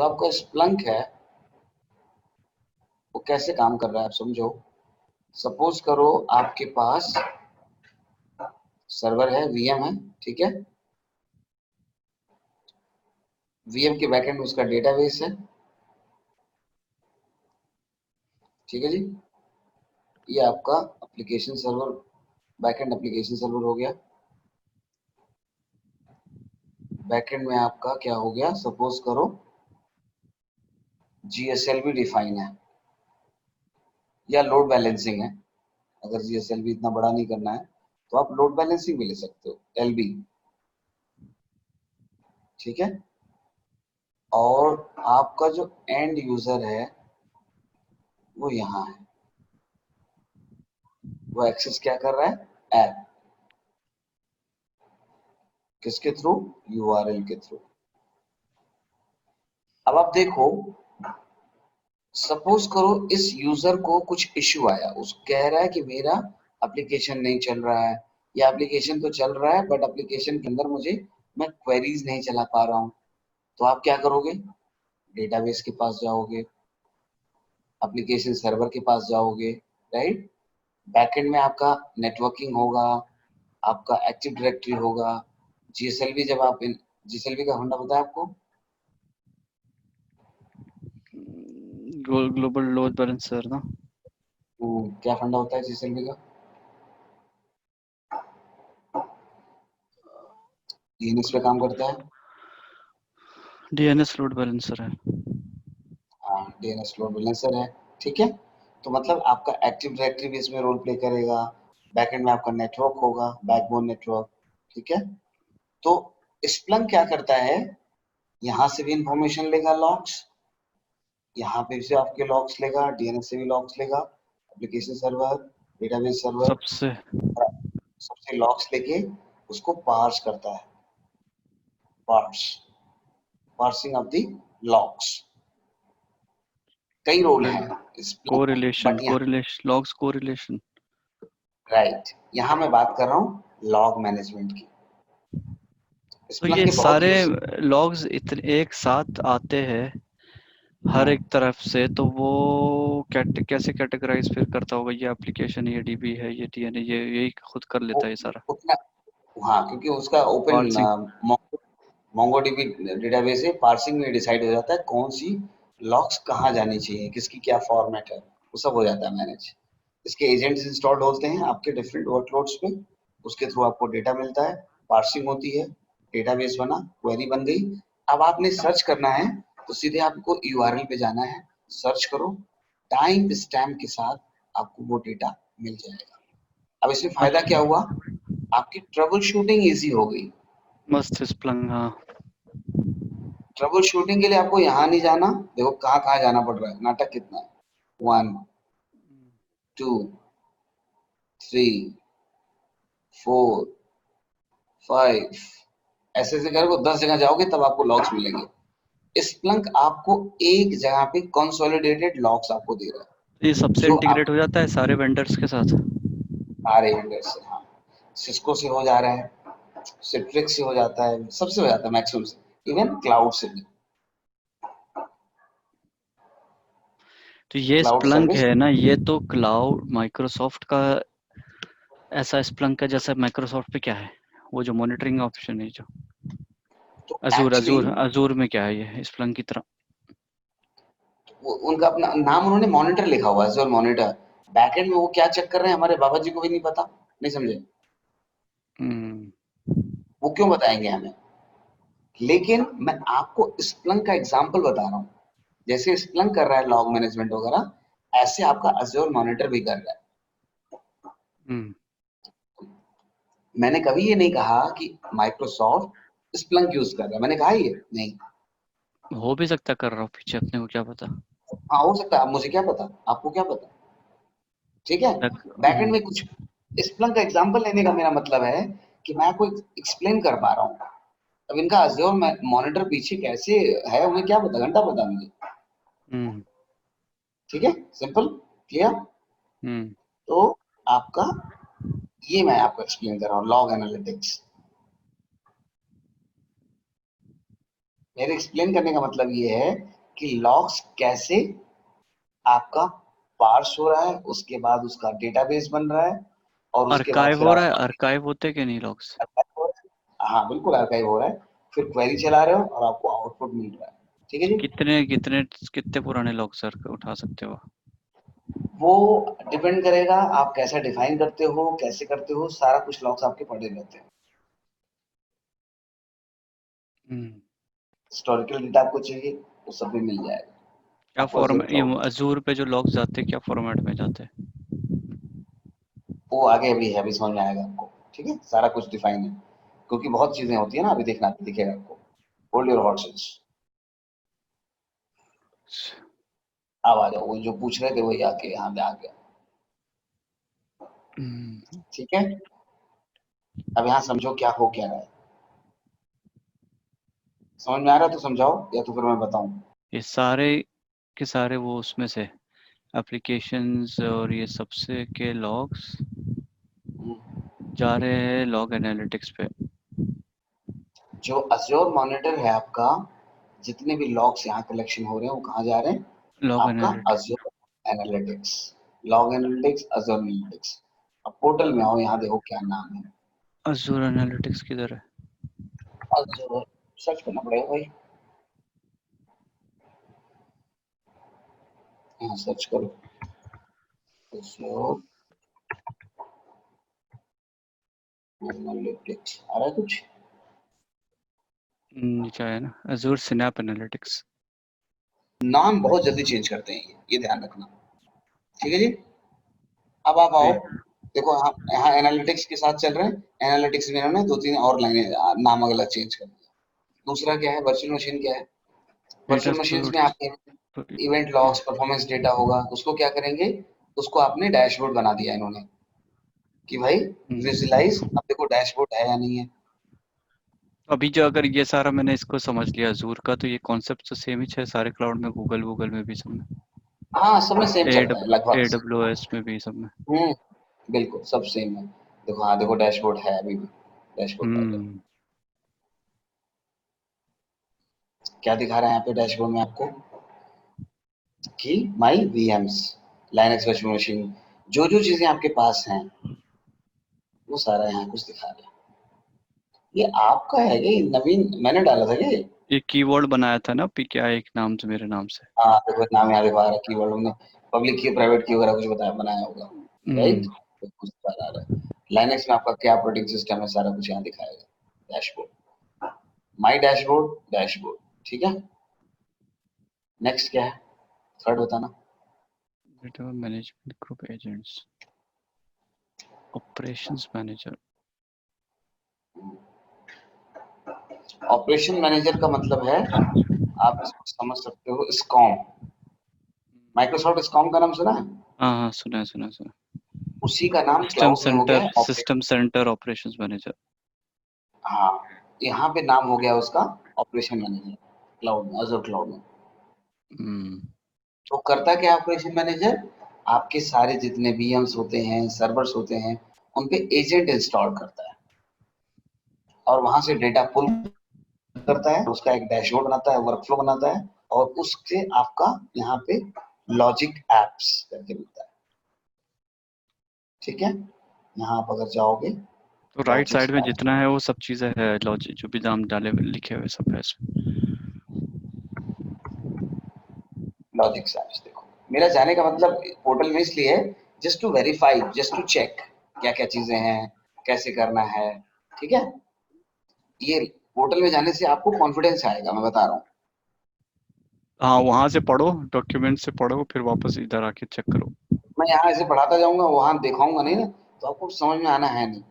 जो आपका स्प्लंक है वो कैसे काम कर रहा है आप समझो। सपोज करो आपके पास सर्वर है, वीएम है, ठीक है। वीएम के बैकएंड में उसका डेटाबेस है, ठीक है जी। ये आपका application server, backend application server हो गया। बैकएंड में आपका क्या हो गया, सपोज करो जीएसएलवी डिफाइन है या लोड बैलेंसिंग है। अगर जीएसएलवी इतना बड़ा नहीं करना है तो आप लोड बैलेंसिंग भी ले सकते हो, एलबी, ठीक है। और आपका जो एंड यूजर है वो यहाँ है, वो एक्सेस क्या कर रहा है, ऐप, किसके थ्रू, यूआरएल के थ्रू। अब आप देखो, सपोज करो इस यूजर को कुछ इश्यू आया, उस कह रहा है कि मेरा एप्लीकेशन नहीं चल रहा है, या एप्लीकेशन तो चल रहा है बट एप्लीकेशन के अंदर मुझे मैं क्वेरीज नहीं चला पा रहा हूँ। तो आप क्या करोगे, डेटाबेस के पास जाओगे, एप्लीकेशन सर्वर के पास जाओगे, राइट। बैकएंड में आपका नेटवर्किंग होगा, आपका एक्टिव डायरेक्टरी होगा, जीएसएलवी। जब आप जीएसएलवी का फंडा पता है आपको, ग्लोबल लोड बैलेंसर ना। क्या फंडा होता है जीएसएलवी का, यूनिक्स पे काम करता है। डीएनएस लोड बैलेंसर है। हाँ, डीएनएस लोड बैलेंसर है, ठीक है। तो मतलब आपका एक्टिव डायरेक्टरी भी इसमें रोल प्ले करेगा, बैकएंड में आपका नेटवर्क होगा, बैकबोन नेटवर्क, ठीक है। तो स्प्लंक क्या करता है, यहाँ से भी इंफॉर्मेशन लेगा, लॉग्स, यहाँ पे से आपके लॉग्स लेगा, डीएनएस से भी लॉग्स लेगा, एप्लीकेशन सर्वर, डेटाबेस सर्वर, सबसे सबसे लॉग्स लेके उसको पार्स करता है, parse, parsing of the logs. कई रोल हैं स्प्लंक, कोरिलेशन, बट यहाँ, लॉग्स कोरिलेशन। राइट, यहाँ मैं बात कर रहा हूँ लॉग मैनेजमेंट की। तो स्प्लंक ये के बहुत सारे यूज, लॉग्स इतने एक साथ आते हैं हर हाँ, एक तरफ से, तो वो कैसे कैटेगराइज फिर करता होगा, ये एप्लीकेशन, ये डीबी है, ये डीएनए, ये यही खुद कर वो लेता है ये सारा उतना, हाँ, क्योंकि उसका ओपन पार्सिंग। मोंगोडीबी डेटाबेस है, पार्सिंग में डिसाइड हो जाता है कौन सी लॉक्स कहाँ जानी चाहिए, किसकी क्या फॉर्मेट है, वो सब हो जाता है मैनेज। इसके एजेंट्स इंस्टॉल्ड होते हैं आपके डिफरेंट वर्कलोड्स पे, उसके थ्रू आपको डेटा मिलता है, पार्सिंग होती है, डेटाबेस बना, क्वेरी बन गई। अब आपने सर्च करना है तो सीधे आपको यूआरएल पे जाना है, सर्च करो, टाइम स्टैम्प के साथ आपको वो डेटा मिल जाएगा। अब इसमें फायदा क्या अच्छा, हुआ, आपकी ट्रबल शूटिंग इजी हो गई। मस्त स्प्लंग, हाँ। ट्रबल शूटिंग के लिए आपको यहाँ नहीं जाना, देखो कहाँ कहाँ जाना पड़ रहा है, नाटक कितना है, 1 2 3 4 5, ऐसे ऐसे करके 10 जगह जाओगे तब आपको लॉक्स मिलेंगे। स्प्लंक आपको एक जगह पे कंसोलिडेटेड लॉक्स आपको दे रहा ये है, सबसे जो आप इंटीग्रेट हो जाता है सारे वेंडर्स के साथ। सारे वेंडर से, हाँ, सिस्को से हो जा रहा है, सिट्रिक्स से हो जाता है, सबसे हो जाता है मैक्सिमम से, इवन क्लाउड से भी, तो ये क्लाउड स्प्लंक सर्विस। है ना, ये तो क्लाउड माइक्रोसॉफ्ट का ऐसा स्प्लंक है जैसा माइक्रोसॉफ्ट पे क्या है, वो जो मॉनिटरिंग ऑप्शन है, जो तो अजूर एक्चुअली अजूर अजूर में क्या है, ये स्प्लंक की तरह। उनका अपना नाम, उन्होंने मॉनिटर लिखा हुआ है, मॉनिटर। बैकएंड में वो क्या चेक कर रहे हैं हमारे बाबा जी को भी नहीं पता, नहीं समझे, हम्म। वो क्यों बताएंगे हमें। लेकिन मैं आपको स्प्लंक का एग्जांपल बता रहा हूँ, जैसे स्प्लंक कर रहा है लॉग मैनेजमेंट वगैरह, ऐसे आपका अज़ूर मॉनिटर भी कर रहा है। हम्म। मैंने कभी ये नहीं कहा कि माइक्रोसॉफ्ट स्प्लंक यूज कर रहा है, मैंने कहा ये नहीं। हो भी सकता कर रहा हूँ पीछे, अपने को क्या पता। हाँ, हो सकता है, मुझे क्या पता, आपको क्या पता, ठीक है। बैकएंड में कुछ, स्प्लंक का एग्जांपल लेने का मेरा मतलब है कि मैं आपको एक्सप्लेन कर पा रहा हूँ। अब इनका अज़ूर मॉनिटर पीछे कैसे है उन्हें क्या पता, घंटा पता मुझे, हम्म। ठीक है, सिंपल, क्लियर। हम्म। तो आपका, ये मैं आपको एक्सप्लेन कर रहा हूँ लॉग एनालिटिक्स। मेरे एक्सप्लेन करने का मतलब ये है कि लॉग्स कैसे आपका पार्स हो रहा है, उसके बाद उसका डेटाबेस बन रहा है, और उसके बाद आर्काइव फिर हो रहा है, आप आर्काइव होते कि नहीं लॉग्स? हाँ बिल्कुल आर्काइव हो रहा है, फिर क्वेरी चला रहे हो और आपको आउटपुट मिल रहा है। ठीक है जी। कितने कितने कितने पुराने लॉग सर उठा सकते हो? वो डिपेंड करेगा आप कैसा डिफाइन करते हो, कैसे करते हो, सारा कुछ लॉग्स आपके पड़े रहते हैं। हम्म। हिस्टोरिकल डेटा आपको चाहिए वो सब भी मिल जाएगा क्या आपको अज़ूर फॉर्मेट, ये क्लाउड में। अजूर पे जो लॉग्स जाते हैं क्या फॉर्मेट में जाते हैं? वो आगे अभी है, अभी समझ में आएगा आपको। ठीक है, सारा कुछ डिफाइन है, क्योंकि बहुत चीजें होती है ना, अभी देखना दिखेगा आपको। Hold your horses. अब आ जाओ, वो जो पूछ रहे थे वही आके यहाँ पे आ गया। हम्म। ठीक है, अब यहाँ समझो क्या हो क्या रहा है। समझ में आ रहा है तो समझाओ, या तो फिर मैं बताऊं। ये सारे के सारे वो उसमें से एप्लीकेशंस और ये सबसे के लॉग्स जा रहे हैं लॉग एनालिटिक्स पे। जो अज़्योर मॉनिटर है आपका, जितने भी लॉग्स यहाँ कलेक्शन हो रहे हैं वो कहाँ जा रहे हैं? लॉग आपका analytics. Azure analytics. Log analytics, Azure analytics. अब पोर्टल में आओ, यहाँ देखो क्या नाम है। अजूर एनालिटिक्स किधर है? अज़्योर सर्च करना पड़ेगा भाई, यहाँ सर्च करो अज़्योर एनालिटिक्स, आ रहा है कुछ? नीचे आया ना, अजूर सिनैप एनालिटिक्स। नाम बहुत जल्दी चेंज करते हैं ये ध्यान रखना। ठीक है जी। अब आप आओ, देखो यहाँ यहाँ एनालिटिक्स के साथ चल रहे हैं। एनालिटिक्स में इन्होंने दो तीन और लाइनें नाम अगला चेंज कर दिया। दूसरा क्या है, वर्चुअल मशीन क्या है? डेटा वर्चुअल मशीन्स में स्टोर। आपके इवेंट लॉग्स, परफॉर्मेंस डेटा होगा, उसको क्या करेंगे? उसको आपने डैशबोर्ड बना दिया इन्होंने कि भाई विजुअलाइज। अब देखो डैशबोर्ड है या नहीं है। अभी जो अगर ये सारा मैंने इसको समझ लिया अजूर का, तो ये कॉन्सेप्ट तो सेम ही है सारे क्लाउड में, गूगल गूगल में भी सब में, हाँ, सब में सेम चलता है लगभग। AWS में भी सब में। हम्म, बिल्कुल सब सेम है। देखो, हाँ देखो डैशबोर्ड है अभी भी, डैशबोर्ड पर है। हम्म। क्या दिखा रहा है यहाँ पे डैशबोर्ड में आपको? कि माई वीएम्स, लाइनक्स वर्चुअल मशीन, जो जो चीजें आपके पास हैं वो सारा यहाँ कुछ दिखा रहा है। ये आपका है ये नवीन, मैंने डाला था ये। एक कीवर्ड बनाया था ना PKI एक नाम से, मेरे नाम से। हाँ देखो नाम यहाँ दिखा रहा है, कीवर्ड हमने पब्लिक की, प्राइवेट की वगैरह कुछ बताया बनाया होगा। राइट, हम्म। तो कुछ दिखा रहा है। लाइनक्स में आपका क्या ऑपरेटिंग सिस्टम है, सारा कुछ यहाँ दिखाएगा। डैशबोर्ड, माई डैशबोर्ड, डैशबोर्ड। ठीक है, नेक्स्ट क्या है? थर्ड बताना। Data management group agents, operations manager. Operation manager का मतलब है, आप इसको समझ सकते हो स्कॉम। माइक्रोसॉफ्ट स्कॉम का नाम सुना है? हाँ हाँ, सुना है सुना है सुना उसी का नाम सिस्टम क्लाउड में हो गया सेंटर, है operation. System centre operations manager. हाँ, यहाँ पे नाम हो गया उसका ऑपरेशन मैनेजर, क्लाउड में, अज़ूर क्लाउड में। हम्म। तो करता क्या है ऑपरेशन मैनेजर? आपके सारे जितने वीएम्स होते हैं, सर्वर्स होते हैं, उन पे एजेंट इंस्टॉल करता है, और वहां से डेटा पुल करता है, उसका एक डैशबोर्ड बनाता है, वर्कफ्लो बनाता है, और उससे आपका यहाँ पे लॉजिक एप्स करके मिलता है। ठीक है, यहाँ आप अगर जाओगे तो राइट लॉजिक साइड में एप्स, जितना है वो सब चीज़ें है, लॉजिक जो भी नाम डाले लिखे हुए सब है इसमें। लॉजिक एप्स देखो, मेरा जाने का मतलब पोर्टल में इसलिए है, just to verify, just to check क्या क्या चीजें हैं, कैसे करना है। ठीक है, ये पोर्टल में जाने से आपको कॉन्फिडेंस आएगा, मैं बता रहा हूँ। हाँ, वहां से पढ़ो, डॉक्यूमेंट से पढ़ो, फिर वापस इधर आके चेक करो। मैं यहाँ ऐसे पढ़ाता जाऊंगा, वहां दिखाऊंगा नहीं ना, तो आपको समझ में आना है नहीं।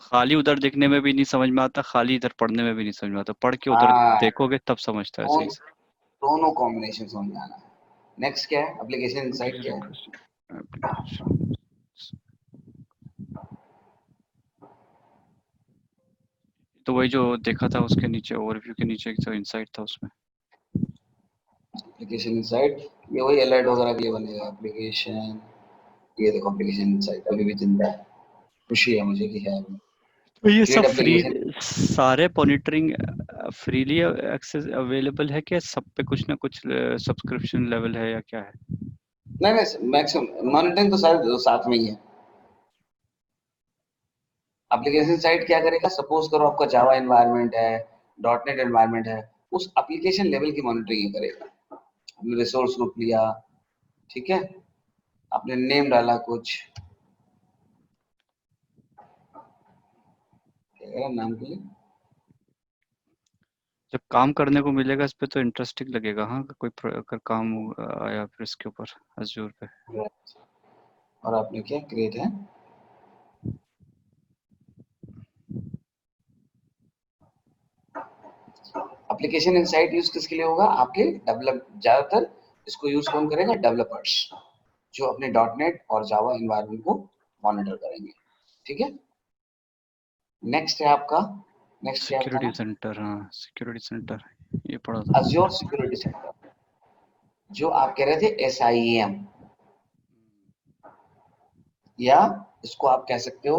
खाली उधर देखने में भी नहीं समझ में आता, खाली इधर पढ़ने में भी नहीं समझ में आता, पढ़ के उधर हाँ, देखोगे तब समझता है सही से। दोनों कॉम्बिनेशन समझ में आना है। नेक्स्ट क्या है, एप्लीकेशन इनसाइट क्या है? एप्लीकेशन, तो वही जो देखा था उसके नीचे, ओवरव्यू के नीचे जो इनसाइट था उसमें। एप्लीकेशन इनसाइट, ये वही अलर्ट वगैरह के लिए बनेगा एप्लीकेशन। ये देखो एप्लीकेशन इनसाइट अभी भी जिंदा है, खुशी है मुझे कि है अभी। तो ये सब क्रिएट फ्री, एप्लीकेशन। सारे मॉनिटरिंग फ्रीली एक्सेस अवेलेबल है क्या? सब पे कुछ ना कुछ सब्सक्रिप्शन लेवल है या क्या है? नहीं नहीं, मैक्सिमम मॉनिटरिंग तो शायद साथ में ही है। एप्लीकेशन साइट क्या करेगा, सपोज करो आपका जावा एनवायरनमेंट है, डॉट नेट एनवायरनमेंट है, उस एप्लीकेशन लेवल की मॉनिटरिंग ही करेगा। आपने रिसोर्स ग्रुप लिया, ठीक है, आपने नेम डाला कुछ, क्या करेगा नाम के लिए। जब काम करने को मिलेगा इस पे तो इंटरेस्टिंग लगेगा। हाँ, अगर काम आया फिर इसके ऊपर अज़ूर पे। और आपने क्या क्रिएट है, एप्लीकेशन इनसाइट यूज किसके लिए होगा, आपके डेवलप, ज्यादातर इसको यूज कौन करेगा, डेवलपर्स, जो अपने डॉट नेट और जावा एनवायरनमेंट को मॉनिटर करेंगे। ठीक है, नेक्स्ट है आपका, नेक्स्ट क्या सिक्योरिटी बताना, सेंटर, हाँ सिक्योरिटी सेंटर, ये पढ़ा था। अज्योर सिक्योरिटी सेंटर, जो आप कह रहे थे SIEM, या इसको आप कह सकते हो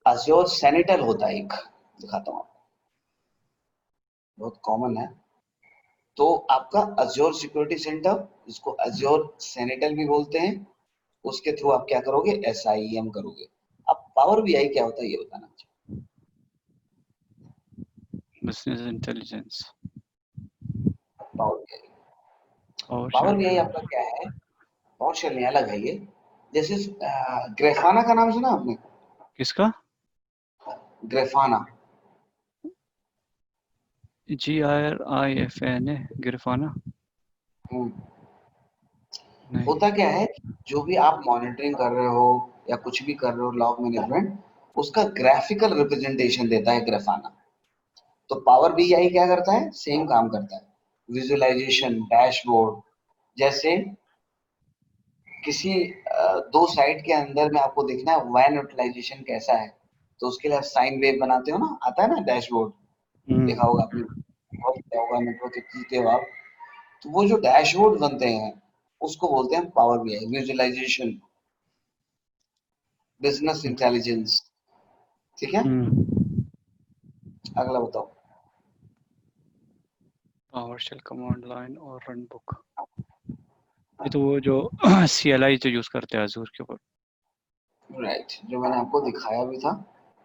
अज्योर सेनेटल होता है एक, दिखाता हूँ आपको, बहुत कॉमन है। तो आपका अज्योर सिक्योरिटी सेंटर, इसको अज्योर सेनेटल भी बोलते हैं, उसके थ्रू आप क्या करोगे, SIEM करोगे। अब पावर BI क्या होता है ये बताना चाहिए। बिजनेस इंटेलिजेंस पावर BI, और पावर शेल। BI आपका क्या है, पावर शेल नहीं, अलग है ये। जैसे ग्रेफाना का नाम सुना आपने, किसका? ग्रेफाना, GRIFANA, गिरफाना? हम्म, नहीं। होता क्या है, जो भी आप मॉनिटरिंग कर रहे हो या कुछ भी कर रहे हो लॉग मैनेजमेंट, उसका ग्राफिकल रिप्रेजेंटेशन देता है ग्राफाना। तो पावर BI क्या करता है, सेम काम करता है, विजुअलाइजेशन, डैशबोर्ड। जैसे किसी दो साइट के अंदर में आपको देखना है वैन यूटिलाइजेशन कैसा है, तो उसके लिए आप साइन वेव बनाते हो ना, आता है ना डैशबोर्ड, देखा होगा आपने, बहुत किया होगा, नेटवर्क के खींचते हो आप, तो वो जो डैशबोर्ड बनते हैं उसको बोलते हैं power BI, visualisation, business intelligence. ठीक है, अगला बताओ। पावर शेल कमांड लाइन और रन बुक, ये तो वो जो CLI जो यूज करते हैं अजूर के ऊपर, राइट, जो मैंने आपको दिखाया भी था,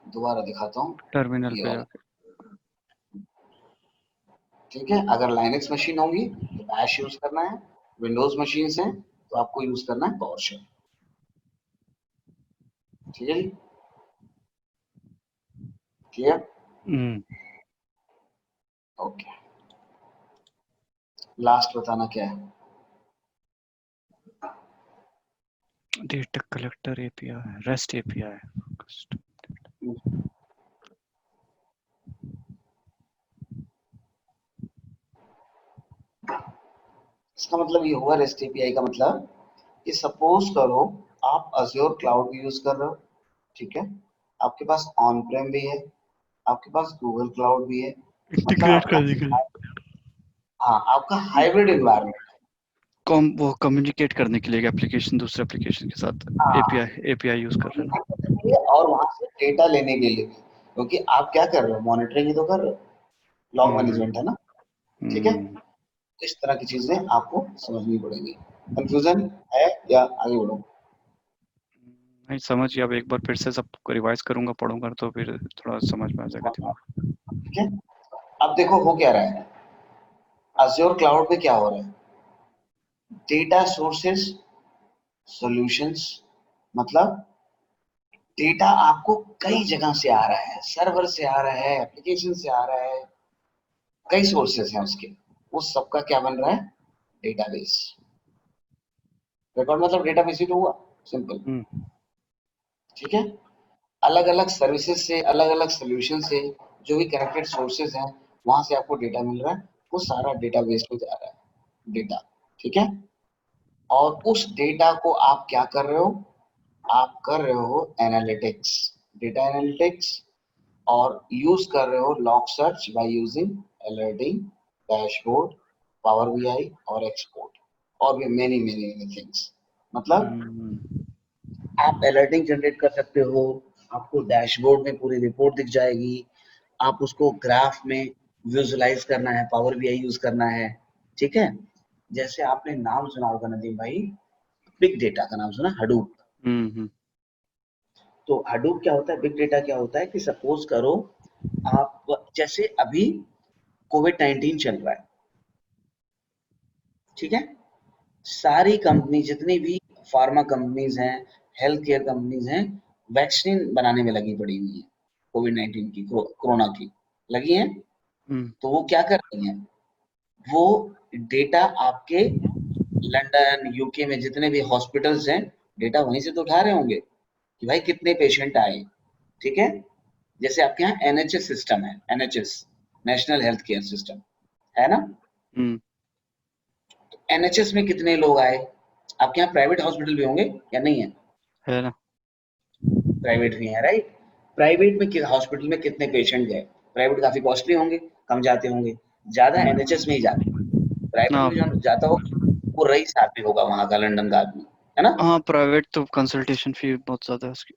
दोबारा दिखाता हूँ, टर्मिनल ये पे वाला। जाके। ठीक है, अगर लाइनक्स मशीन होगी तो बैश यूज करना है, विंडोज मशीन है तो आपको यूज करना है पावर शेल। ठीक है जी, क्लियर, हम्म। ओके, लास्ट बताना क्या है। Data collector API, REST API। इसका मतलब ये हुआ, रेस्ट API का मतलब, कि सपोज करो आप अज्योर क्लाउड भी यूज कर रहे हो, ठीक है, आपके पास ऑन प्रेम भी है, आपके पास गूगल क्लाउड भी है, मतलब इंटीग्रेट आपका, करने के लिए, हाँ आपका हाइब्रिड एनवायरनमेंट है। वो कम्युनिकेट करने के लिए एक एप्लीकेशन दूसरे एप्लीकेशन के साथ हाँ, API यूज कर रहे हैं communicate करने के लिए और वहां से डेटा लेने के लिए, क्योंकि आप क्या कर रहे हो, मॉनिटरिंग ही तो कर रहे हो, लॉग ना। मैनेजमेंट है ना। ठीक है, हम्म। इस तरह की चीजें आपको समझनी पड़ेंगी। कंफ्यूजन है या आगे बढ़ो। नहीं समझ गया, अब एक बार फिर से सब रिवाइज करूंगा, पढ़ूंगा तो फिर थोड़ा समझ में आ जाएगा दिमाग। ठीक है, अब देखो हो क्या रहा है, अज्योर क्लाउड पे क्या हो रहा है, डेटा सोर्सेस सॉल्यूशंस, मतलब डेटा आपको कई जगह से आ रहा है, सर्वर से आ रहा है, एप्लीकेशन से आ रहा है, कई सोर्सेस हैं उसके, उस सबका क्या बन रहा है, डेटाबेस। रिकॉर्ड मतलब डेटाबेस ही तो हुआ, सिंपल। हम्म। ठीक है, अलग अलग सर्विसेज से, अलग अलग सोल्यूशन से, जो भी कनेक्टेड सोर्सेज हैं, वहां से आपको डेटा मिल रहा है, वो सारा डेटाबेस में जा रहा है डेटा। ठीक है, और उस डेटा को आप क्या कर रहे हो, आप कर रहे हो एनालिटिक्स, डेटा एनालिटिक्स, और यूज कर रहे हो log search by using alerting, dashboard, power BI और एक्सपोर्ट, और भी मेनी मेनी मेनी थिंग्स। मतलब हम्म। आप अलर्टिंग जनरेट कर सकते हो, आपको डैशबोर्ड में पूरी रिपोर्ट दिख जाएगी, आप उसको ग्राफ में विजुअलाइज करना है, पावर बीआई यूज करना है, ठीक है। जैसे आपने नाम सुना होगा नदीम भाई, बिग डेटा का नाम सुना, हडूप। हम्म। तो हडूप क्या होता है, बिग डेटा क्या होता है कि सपोज करो आप, जैसे अभी कोविड-19 चल रहा है, ठीक है। सारी कंपनी जितनी भी फार्मा कंपनीज हैं, हेल्थ केयर कंपनीज हैं, वैक्सीन बनाने में लगी पड़ी हुई है। कोविड-19 की, कोरोना की लगी हैं। हम्म। तो वो क्या कर रही हैं, वो डेटा आपके लंदन, यूके में जितने भी हॉस्पिटल्स हैं, डेटा वहीं से तो उठा रहे होंगे कि भाई कितने पेशेंट आए, ठीक है। जैसे आपके यहाँ एनएचएस सिस्टम है, NHS, national health care system, है ना। हम्म। एनएचएस में कितने लोग आए, आपके यहाँ प्राइवेट हॉस्पिटल भी होंगे या नहीं है, है ना। प्राइवेट भी है, राइट। प्राइवेट में हॉस्पिटल में कितने पेशेंट गए, प्राइवेट काफी कॉस्टली होंगे, कम जाते होंगे, ज्यादा एनएचएस में ही जाते हैं। प्राइवेट हाँ। में जो जाता होगा वो रईस आदमी होगा वहां का, लंदन का आदमी, है ना। हाँ, प्राइवेट तो कंसल्टेशन फी बहुत ज्यादा है उसकी।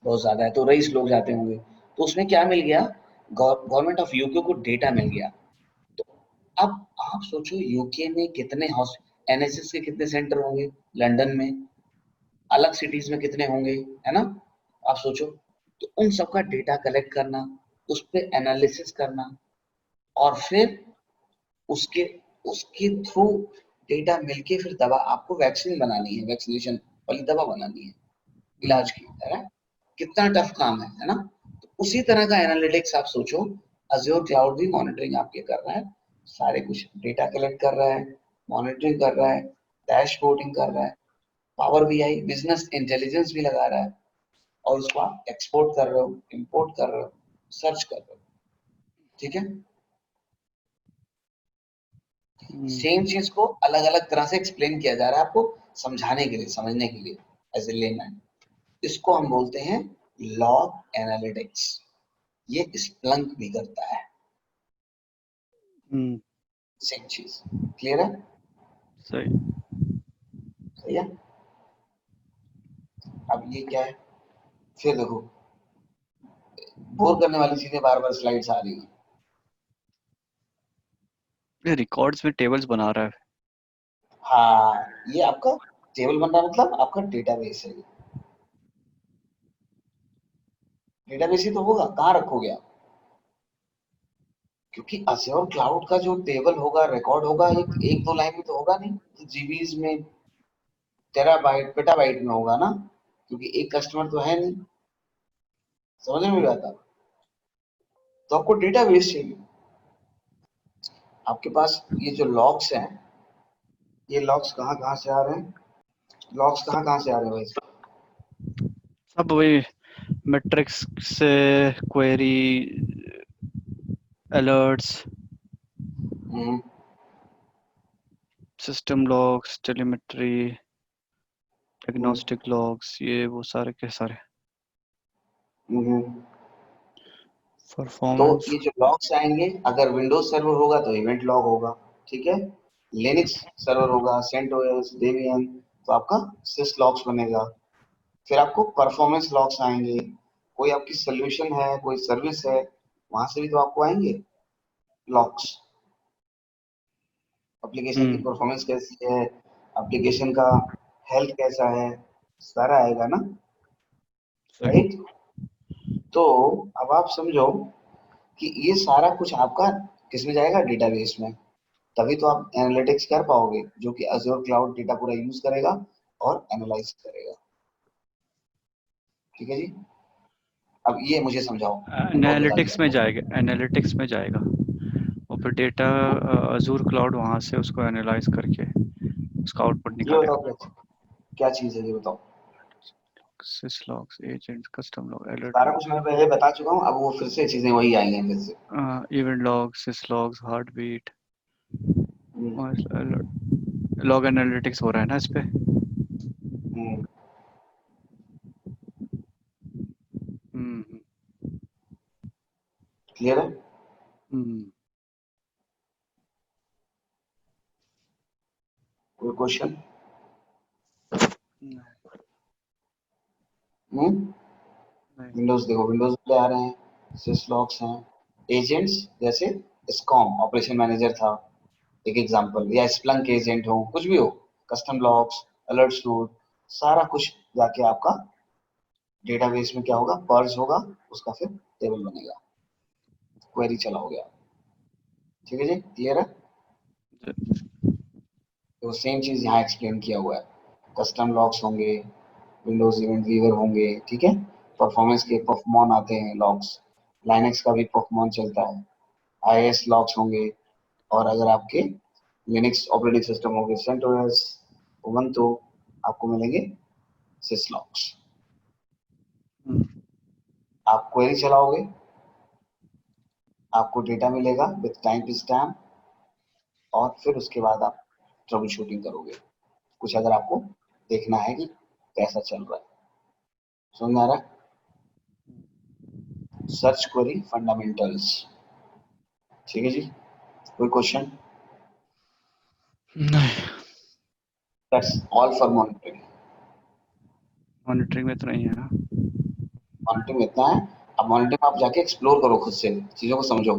बहुत ज्यादा है, तो रईस लोग जाते होंगे। तो उसमें क्या मिल गया, गवर्नमेंट ऑफ यूके को डेटा मिल गया। तो अब आप सोचो यूके में कितने एनएचएस के कितने सेंटर होंगे, लंदन में, अलग सिटीज में कितने होंगे, है ना। आप सोचो, तो उन सबका डेटा कलेक्ट करना, उस पे एनालिसिस करना, और फिर उसके उसके थ्रू डेटा मिलके फिर दवा आपको वैक्सीन बनानी है, वैक्सीनेशन वाली दवा बनानी है, हम्म। इलाज की, है ना। कितना टफ काम है ना। तो उसी तरह का एनालिटिक्स आप सोचो, अज़्योर क्लाउड भी मॉनिटरिंग आपके कर रहा है, सारे कुछ डेटा कलेक्ट कर रहा है, मॉनिटरिंग कर रहा है, डैशबोर्डिंग कर रहा है, पावर बीआई बिजनेस इंटेलिजेंस भी लगा रहा है, और उसको आप एक्सपोर्ट कर रहे हो, इंपोर्ट कर रहे हो, सर्च कर रहे हो, ठीक है। हम्म। सेम चीज को अलग अलग तरह से एक्सप्लेन किया जा रहा है आपको, समझाने के लिए, समझने के लिए, एज ए लेमैन। इसको हम बोलते हैं लॉग एनालिटिक्स। ये स्प्लंक भी करता है, हम्म। सेम चीज। क्लियर है, सही। सही है। अब ये क्या है, फिर देखो, बोर करने वाली चीजें बार बार स्लाइड्स आ रही हैं। ये रिकॉर्ड्स में टेबल्स बना रहा है। हाँ, ये आपका टेबल बन रहा, मतलब आपका डेटाबेस है। डेटाबेस ही तो होगा, कहाँ रखोगे आप, क्योंकि अज़्योर क्लाउड का जो टेबल होगा, रिकॉर्ड होगा, एक एक दो लाइन में तो होगा नहीं, तो जीबीज में, टेराबाइट पेटाबाइट में होगा ना, क्योंकि एक कस्टमर तो है नहीं। समझ में भी आता, तो आपको डेटाबेस चाहिए। आपके पास ये जो लॉग्स हैं, ये लॉग्स कहाँ कहाँ से आ रहे हैं, लॉग्स कहाँ कहाँ से आ रहे हैं भाई। सब वही मैट्रिक्स से, क्वेरी, अलर्ट्स, हम्म, सिस्टम लॉग्स, टेलीमेट्री, हम्म, डायग्नोस्टिक लॉग्स, ये वो सारे के सारे। हम्म। तो परफॉर्मेंस। ये जो लॉग्स आएंगे, अगर विंडोज सर्वर होगा तो इवेंट लॉग होगा, ठीक है। लिनक्स सर्वर होगा, सेंटोस, डेबियन, तो आपका सिस लॉग्स बनेगा। फिर आपको परफॉर्मेंस लॉग्स आएंगे, कोई आपकी सोल्यूशन है, कोई सर्विस है, वहां से भी तो आपको आएंगे लॉग्स। एप्लीकेशन की हम्म। परफॉर्मेंस कैसी है, एप्लीकेशन का हेल्थ कैसा है, सारा आएगा ना, सही। राइट। तो अब आप समझो कि ये सारा कुछ आपका किसमें जाएगा, डेटाबेस में। तभी तो आप एनालिटिक्स कर पाओगे, जो कि अज़्योर क्लाउड डेटा पूरा यूज करेगा और एनालाइज करेगा, ठीक है जी। अब ये मुझे समझाओ, मैंने बहुत बता दिया एनालिटिक्स में आपको। जाएगा, एनालिटिक्स में जाएगा। और फिर डेटा हाँ, अजूर क्लाउड वहाँ से उसको एनालाइज करके उसका आउटपुट ये निकालेगा। बताओ क्या, क्या चीज है, ये बताओ। सिसलॉग्स, एजेंट, कस्टम लॉग, अलर्ट सारा कुछ मैं पहले बता चुका हूँ, अब वो फिर से चीजें वही आई हैं फिर से। Log, event log, syslogs, heart beat, hmm, log analytics हो रहा है ना इस पे। हम्म, हम्म। क्लियर है। हम्म। कोई क्वेश्चन। नहीं। हम्म, विंडोज देखो, विंडोज वाले आ रहे हैं, सिस लॉक्स हैं, एजेंट्स जैसे स्कॉम ऑपरेशन मैनेजर था एक एग्जांपल, या स्प्लंक एजेंट हो, कुछ भी हो, कस्टम लॉक्स, अलर्ट सूट, सारा कुछ जाके आपका डेटाबेस में क्या होगा, पर्ज होगा, उसका फिर टेबल बनेगा, क्वेरी चलाओगे आप। ठीक है जी, क्लियर है? तो सेम चीज यहाँ एक्सप्लेन किया हुआ है, कस्टम लॉक्स होंगे, विंडोज इवेंट वीवर होंगे, ठीक है, परफॉर्मेंस के परफॉर्मॉन आते हैं लॉक्स, लाइनेक्स का भी परफॉर्मॉन चलता है, आईएस लॉक्स होंगे, और अगर आपके लिनक्स ऑपरेटिंग सिस्टम हो गए सेंटोस, उबंटू, आपको मिलेंगे सिस लॉक्स। आप क्वेरी चलाओगे, आपको डेटा मिलेगा विद टाइम स्टैम्प, और फिर उसके बाद आप ट्रबल शूटिंग करोगे, कुछ अगर आपको देखना है कि कैसा चल रहा है। समझ में आ रहा है? Search query fundamentals. ठीक है जी, कोई क्वेश्चन? नहीं, that's all for monitoring. Monitoring में तो नहीं है ना। मॉनिटरिंग में इतना है, अब मॉनिटरिंग आप जाके एक्सप्लोर करो, खुद से चीजों को समझो,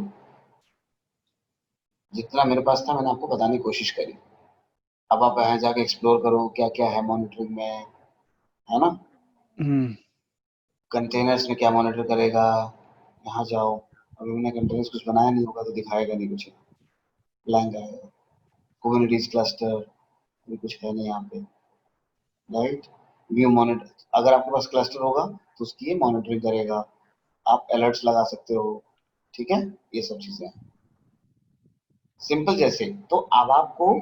जितना मेरे पास था मैंने आपको बताने की कोशिश करी। अब आप यहाँ जाके एक्सप्लोर करो क्या क्या है मॉनिटरिंग में, है ना? हम्म। कंटेनर्स में क्या मॉनिटर करेगा, यहाँ जाओ, अभी मैंने कंटेनर्स कुछ बनाया नहीं होगा तो दिखाएगा नहीं कुछ, ब्लैंक आएगा। कुबरनेटिस क्लस्टर भी कुछ है नहीं यहाँ पे, राइट? व्यू मॉनिटर, अगर आपके पास क्लस्टर होगा तो उसकी ये मॉनिटरिंग करेगा, आप अलर्ट्स लगा सकते हो, ठीक है, ये सब चीजें सिंपल जैसे। तो अब आपको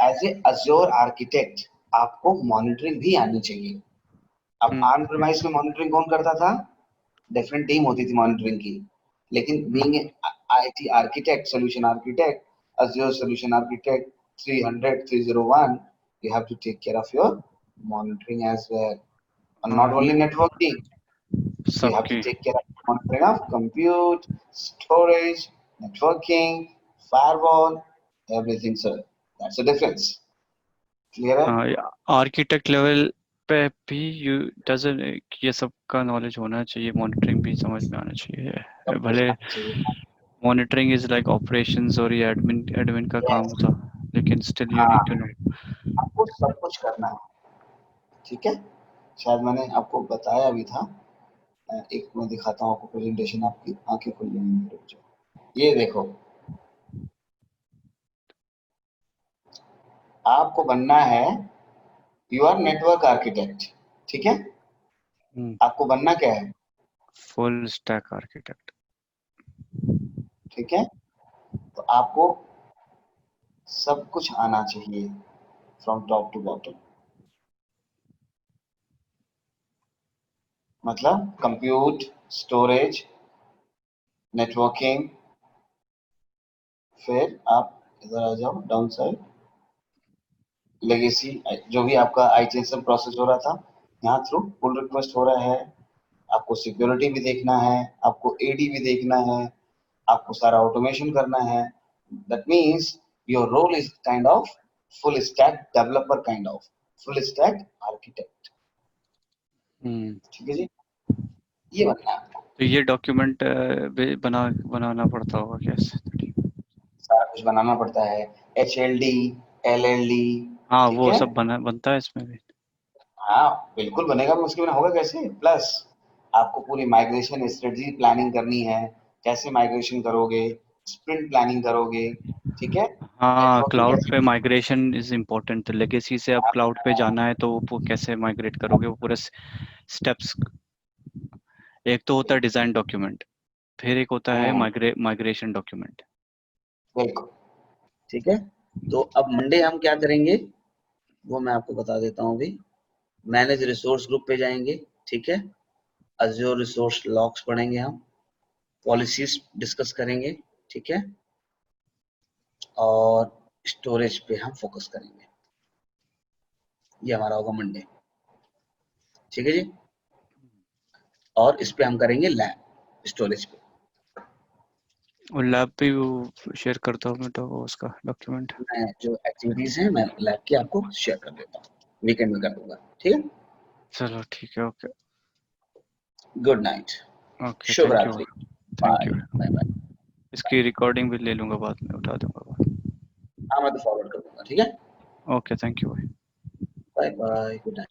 एज ए अज्योर आर्किटेक्ट आपको मॉनिटरिंग भी आनी चाहिए। अब हम्म। ऑन प्रेमाइस में मॉनिटरिंग कौन करता था? डिफरेंट टीम होती थी मॉनिटरिंग की, लेकिन being IT architect, solution architect, Azure solution architect 300 301, you have to take care of your monitoring as well, and not हाँ, only networking, you have to सबकी। take care of monitoring of compute, storage, networking, firewall, everything, sir. That's the difference. Clear है? हाँ, architect level पे भी you dozen ये सब का knowledge होना चाहिए, मॉनिटरिंग भी समझ में आना चाहिए। सब कुछ भले आना चाहिए। मॉनिटरिंग इज लाइक ऑपरेशंस और ये एडमिन एडमिन का काम Yes. होता, लेकिन स्टिल यू नीड टू हाँ, नो। आपको सब कुछ करना है, ठीक है। शायद मैंने आपको बताया भी था, एक मैं दिखाता हूँ आपको प्रेजेंटेशन, आपकी आंखें खुल जाएंगी, रुक जाओ। ये देखो, आपको बनना है, यू आर नेटवर्क आर्किटेक्ट, ठीक है, आपको बनना क्या है? Full stack architect. ठीक है, तो आपको सब कुछ आना चाहिए फ्रॉम टॉप टू बॉटम, मतलब कंप्यूट, स्टोरेज, नेटवर्किंग, फिर आप इधर आ जाओ डाउन साइड, लेगेसी, जो भी आपका आईटीएसएम प्रोसेस हो रहा था, यहाँ थ्रू पुल रिक्वेस्ट हो रहा है, आपको सिक्योरिटी भी देखना है, आपको एडी भी देखना है, आपको सारा ऑटोमेशन करना है। That means your role is kind of full stack developer, kind of full stack architect. Hmm. ठीक है जी, ये बनना है आपको। तो ये डॉक्यूमेंट बनाना पड़ता होगा कैसे? सारा कुछ बनाना पड़ता है, HLD, LLD, हाँ, ठीक वो है। सब बनता है इसमें भी। हाँ बिल्कुल बनेगा, उसके बिना होगा कैसे? प्लस आपको पूरी माइग्रेशन स्ट्रेटजी प्लानिंग करनी है, कैसे माइग्रेशन करोगे, स्प्रिंट प्लानिंग करोगे, ठीक है, हाँ, नेटवर्किंग क्लाउड कैसे। पे माइग्रेशन इज इम्पोर्टेंट। लेगेसी से अब क्लाउड पे जाना है तो वो कैसे माइग्रेट करोगे, वो पूरे स्टेप्स। एक तो होता है डिजाइन डॉक्यूमेंट, फिर एक होता है हम्म, माइग्रेशन डॉक्यूमेंट। बिल्कुल, ठीक है। तो अब मंडे हम क्या करेंगे, वो मैं आपको बता देता हूँ अभी। मैनेज रिसोर्स ग्रुप पे जाएंगे, ठीक है, अज्योर रिसोर्स लॉक्स पढ़ेंगे हम, पॉलिसीज डिस्कस करेंगे, ठीक है, और स्टोरेज पे हम फोकस करेंगे। ये हमारा होगा मंडे, ठीक है जी। और इस पे हम करेंगे लैब स्टोरेज पे। और लैब पे वो शेयर करता हूँ मैं तो वो उसका डॉक्यूमेंट। मैं जो एक्टिविटीज हैं मैं लैब की आपको शेयर कर देता हूँ, वीकेंड में कर दूंगा, ठीक है। चलो ठीक है, ओके। गुड नाइट, ओके, शुभ थैंक यू, रात्रि, thank bye you. Bye bye. इसकी रिकॉर्डिंग भी ले लूँगा बाद में, उठा दूँगा बाद में। हाँ, मैं तो फॉरवर्ड कर दूंगा, ठीक है, ओके, थैंक यू भाई। Bye bye, good night.